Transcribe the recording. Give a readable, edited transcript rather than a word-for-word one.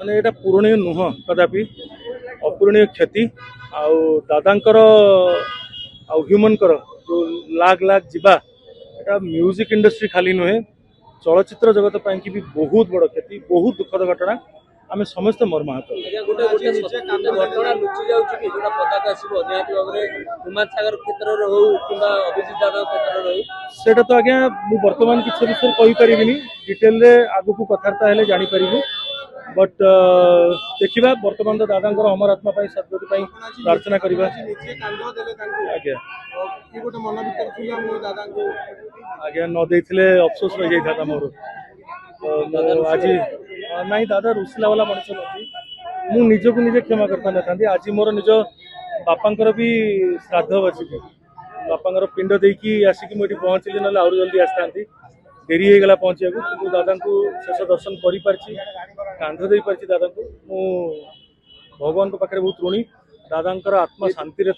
ମାନେ ଏଇଟା ପୂରଣୀୟ ନୁହଁ କଦାପି अपूरणीय क्षति आउ दादांकर आउ ह्यूमनकर जो लाग लाग जीवा एटा म्यूजिक इंडस्ट्री खाली नुहे चलचित्र जगत ପାଇଁ कि भी बहुत बड़ क्षति बहुत दुखद घटना आमे समस्त मर्माहत घटना लुचि जाउछि कि जोटा पताका आसीबो निहाती भाबरे कुमार सागर क्षेत्र रे हो किबा अभिजीत दादा क्षेत्र रे हो सेटा तो आज्ञा मु वर्तमान किछ विषय कहि परिबिनी डिटेल रे आगु को कथार्ता हेले जानि परिबु बट देखिबा वर्तमान तो दादांकर अमर आत्मा पाई सद्गति पाई प्रार्थना करिबा आज्ञा आज्ञा न देथिले अफसोस रह जाई था मोर आज नहीं दादा रुसला वाला मनुष्य नहीं मु निज को निजे क्षमा करता न आज मोर निज बापांकर भी श्राद्ध बची बापांकर पिंड देकी आसिक मुझे पहुँचली ना आहुरी जल्दी आसता डेरी हो गला पहुँचा कि दादा को शेष दर्शन कर कांध दे पार्टी दादा को मु भगवान पाखे बहुत ऋणी दादा आत्मा शांति रे